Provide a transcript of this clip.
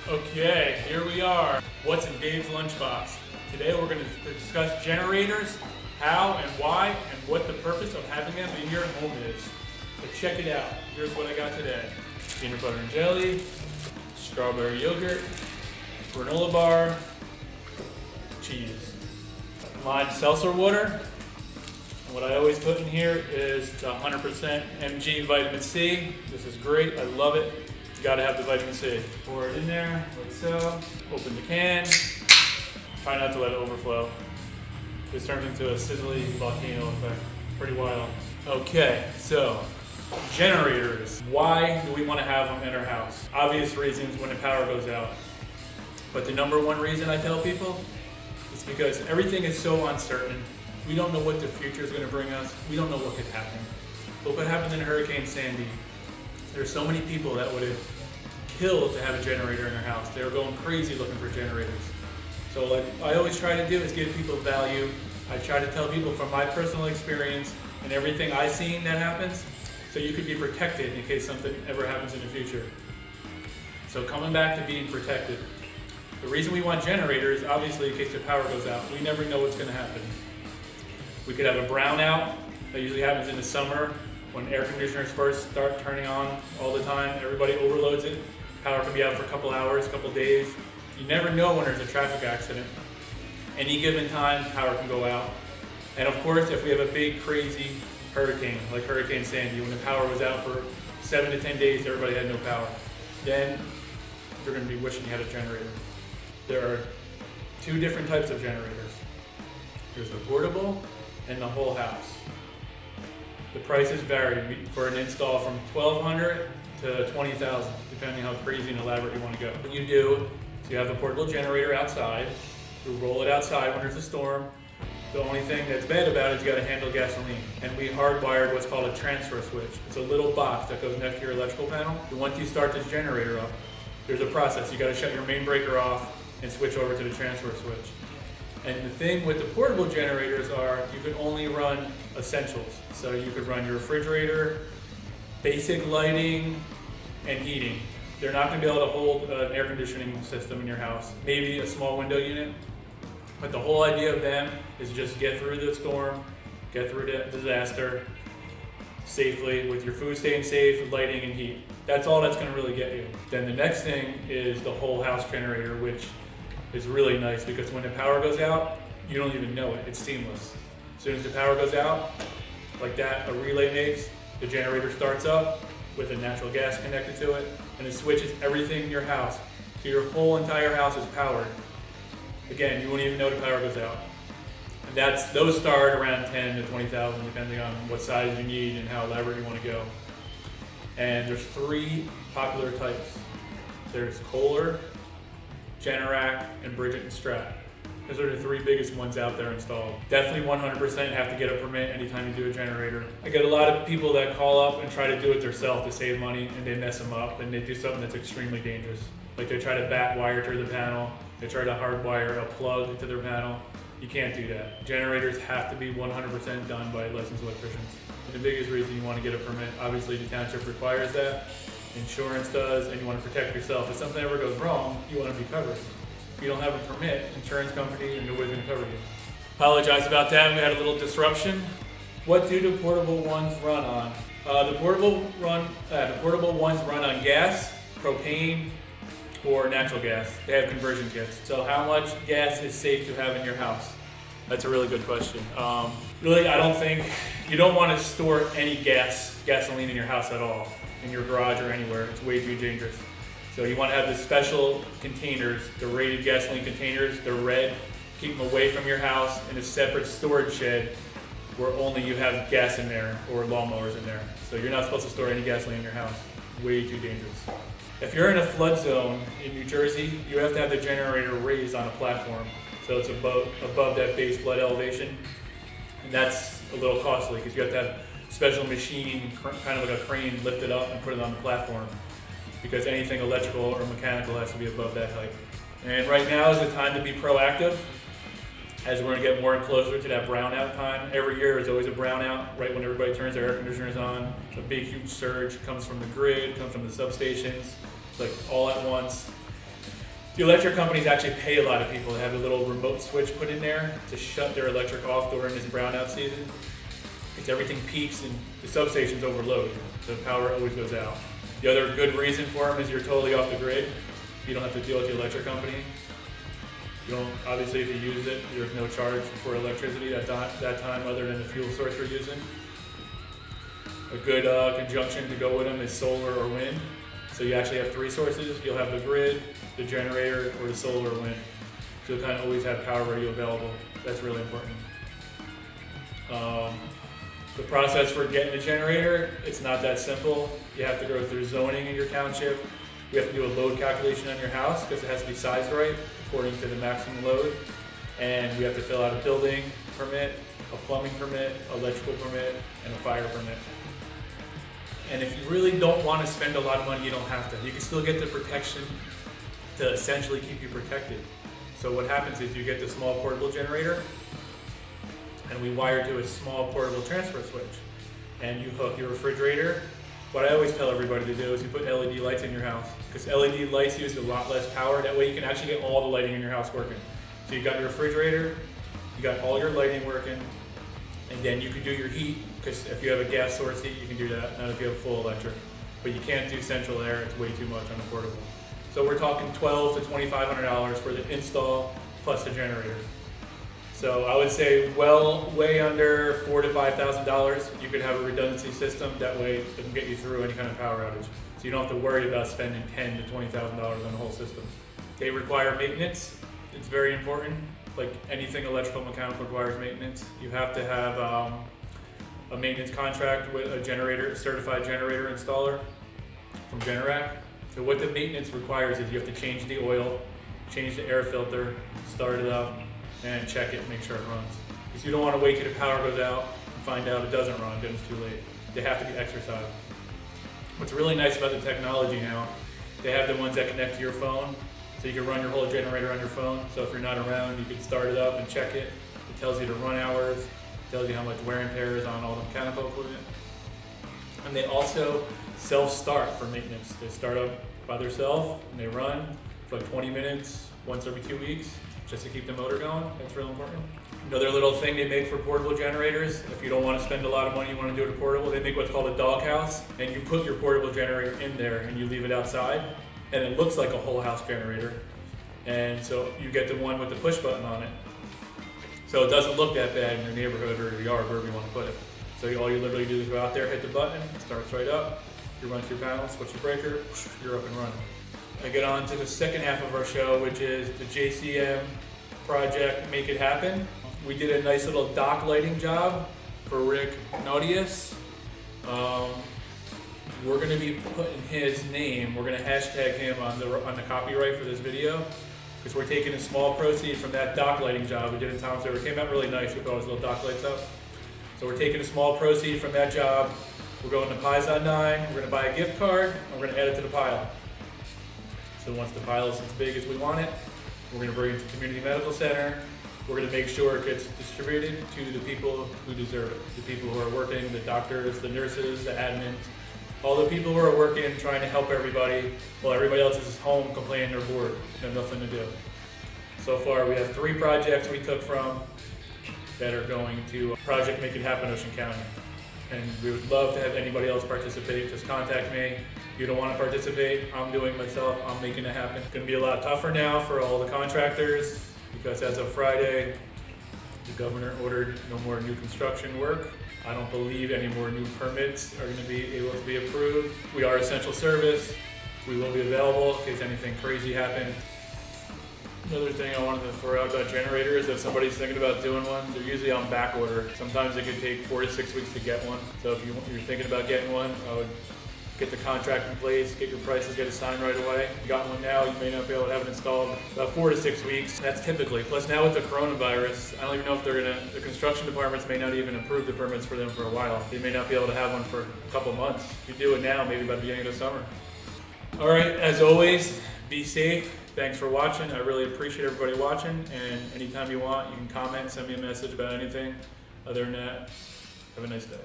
Okay, here we are. What's in Dave's lunchbox? Today we're going to discuss generators, how and why, and what the purpose of having them in your home is. So check it out. Here's what I got today. Peanut butter and jelly, strawberry yogurt, granola bar, cheese, lime seltzer water. And what I always put in here is the 100% mg vitamin C. This is great. I love it. You gotta have the vitamin C. Pour it in there, like so. Open the can. Try not to let it overflow. This turns into a sizzling volcano effect. It's pretty wild. Okay, so generators. Why do we want to have them in our house? Obvious reasons: when the power goes out. But the number one reason I tell people is because everything is so uncertain. We don't know what the future is going to bring us. We don't know what could happen. Look what happened in Hurricane Sandy. There's so many people that would have killed to have a generator in their house. They were going crazy looking for generators. So like I always try to do is give people value. I try to tell people from my personal experience and everything I've seen that happens, so you could be protected in case something ever happens in the future. So coming back to being protected. The reason we want generators, obviously, in case the power goes out. We never know what's going to happen. We could have a brownout. That usually happens in the summer when air conditioners first start turning on all the time. Everybody overloads it. Power can be out for a couple hours, a couple days. You never know when there's a traffic accident. Any given time, power can go out. And of course, if we have a big, crazy hurricane, like Hurricane Sandy, when the power was out for 7 to 10 days, everybody had no power. Then you're going to be wishing you had a generator. There are two different types of generators. There's the portable and the whole house. The prices vary for an install from $1,200 to $20,000, depending how crazy and elaborate you want to go. What you do is you have a portable generator outside. You roll it outside when there's a storm. The only thing that's bad about it is you got to handle gasoline. And we hardwired what's called a transfer switch. It's a little box that goes next to your electrical panel. And once you start this generator up, there's a process. You got to shut your main breaker off and switch over to the transfer switch. And the thing with the portable generators are you can only run essentials. So you could run your refrigerator, basic lighting, and heating. They're not going to be able to hold an air conditioning system in your house. Maybe a small window unit. But the whole idea of them is just get through the storm, get through the disaster safely with your food staying safe, lighting, and heat. That's all that's going to really get you. Then the next thing is the whole house generator, which is really nice because when the power goes out, you don't even know it. It's seamless. As soon as the power goes out, like that, a relay makes, the generator starts up with a natural gas connected to it, and it switches everything in your house. So your whole entire house is powered. Again, you won't even know the power goes out. And those start around 10 to 20,000, depending on what size you need and how elaborate you want to go. And there's three popular types. There's Kohler, Generac, and Bridget and Strat. Those are the three biggest ones out there installed. Definitely 100% have to get a permit anytime you do a generator. I get a lot of people that call up and try to do it themselves to save money, and they mess them up, and they do something that's extremely dangerous. Like they try to back wire to the panel, they try to hardwire a plug to their panel. You can't do that. Generators have to be 100% done by licensed electricians. The biggest reason you want to get a permit, obviously the township requires that, insurance does, and you want to protect yourself. If something ever goes wrong, you want to be covered. If you don't have a permit, insurance company, and nobody's going to cover you. Apologize about that, we had a little disruption. What do the portable ones run on? The portable ones run on gas, propane, or natural gas. They have conversion kits. So how much gas is safe to have in your house? That's a really good question. Really, I don't think, you don't want to store any gasoline in your house at all, in your garage or anywhere. It's way too dangerous. So you want to have the special containers, the rated gasoline containers. They're red. Keep them away from your house in a separate storage shed where only you have gas in there or lawnmowers in there. So you're not supposed to store any gasoline in your house. Way too dangerous. If you're in a flood zone in New Jersey, you have to have the generator raised on a platform. So it's above that base flood elevation. And that's a little costly because you have to have special machine, kind of like a crane, lift it up and put it on the platform. Because anything electrical or mechanical has to be above that height. And right now is the time to be proactive, as we're going to get more and closer to that brownout time. Every year there's always a brownout, right when everybody turns their air conditioners on. It's a big, huge surge. It comes from the grid, comes from the substations. It's like all at once. The electric companies actually pay a lot of people to have a little remote switch put in there to shut their electric off during this brownout season. Because everything peaks and the substations overload, so power always goes out. The other good reason for them is you're totally off the grid. You don't have to deal with the electric company. You don't, obviously if you use it, there's no charge for electricity that time other than the fuel source you're using. A good conjunction to go with them is solar or wind. So you actually have three sources. You'll have the grid, the generator, or the solar or wind. So you'll kind of always have power ready available. That's really important. The process for getting a generator, it's not that simple. You have to go through zoning in your township. You have to do a load calculation on your house because it has to be sized right according to the maximum load. And we have to fill out a building permit, a plumbing permit, electrical permit, and a fire permit. And if you really don't want to spend a lot of money, you don't have to. You can still get the protection to essentially keep you protected. So what happens is you get the small portable generator, and we wire to a small portable transfer switch. And you hook your refrigerator. What I always tell everybody to do is you put LED lights in your house, because LED lights use a lot less power. That way you can actually get all the lighting in your house working. So you got your refrigerator, you got all your lighting working, and then you can do your heat, because if you have a gas source heat, you can do that, not if you have full electric. But you can't do central air, it's way too much on a portable. So we're talking $1,200 to $2,500 for the install plus the generator. So I would say way under $4,000 to $5,000, you could have a redundancy system. That way it can get you through any kind of power outage. So you don't have to worry about spending $10,000 to $20,000 on the whole system. They require maintenance. It's very important. Like anything electrical, mechanical requires maintenance. You have to have a maintenance contract with a generator, a certified generator installer from Generac. So what the maintenance requires is you have to change the oil, change the air filter, start it up, and check it and make sure it runs. Because you don't want to wait till the power goes out and find out it doesn't run, then it's too late. They have to be exercised. What's really nice about the technology now, they have the ones that connect to your phone, so you can run your whole generator on your phone. So if you're not around, you can start it up and check it. It tells you the run hours, it tells you how much wear and tear is on all the mechanical equipment. And they also self-start for maintenance. They start up by themselves and they run for like 20 minutes once every 2 weeks, just to keep the motor going. That's real important. Another little thing they make for portable generators, if you don't want to spend a lot of money, you want to do it portable, they make what's called a doghouse, and you put your portable generator in there and you leave it outside, and it looks like a whole house generator. And so you get the one with the push button on it. So it doesn't look that bad in your neighborhood or your yard, wherever you want to put it. So all you literally do is go out there, hit the button, it starts right up, you run through panels, switch the breaker, you're up and running. I get on to the second half of our show, which is the JCM project, Make It Happen. We did a nice little dock lighting job for Rick Naudius. We're going to be putting his name, we're going to hashtag him on the copyright for this video, because we're taking a small proceed from that dock lighting job we did in Tom's River. It came out really nice with all those little dock lights up. So we're taking a small proceed from that job, we're going to Pies on 9, we're going to buy a gift card, and we're going to add it to the pile. So once the pile is as big as we want it, we're going to bring it to Community Medical Center. We're going to make sure it gets distributed to the people who deserve it. The people who are working, the doctors, the nurses, the admins, all the people who are working, trying to help everybody, while everybody else is home complaining they're bored and have nothing to do. So far we have 3 projects we took from that are going to Project Make It Happen Ocean County. And we would love to have anybody else participate. Just contact me. If you don't want to participate, I'm doing it myself. I'm making it happen. It's going to be a lot tougher now for all the contractors, because as of Friday, the governor ordered no more new construction work. I don't believe any more new permits are going to be able to be approved. We are essential service. We will be available in case anything crazy happens. Another thing I wanted to throw out about generators, if somebody's thinking about doing one, they're usually on back order. Sometimes it could take 4 to 6 weeks to get one. So if you're thinking about getting one, I would get the contract in place, get your prices, get it signed right away. If you got one now, you may not be able to have it installed about 4 to 6 weeks. That's typically. Plus now with the coronavirus, I don't even know if the construction departments may not even approve the permits for them for a while. They may not be able to have one for a couple months. If you do it now, maybe by the beginning of the summer. All right, as always, be safe. Thanks for watching. I really appreciate everybody watching, and anytime you want, you can comment, send me a message about anything. Other than that, have a nice day.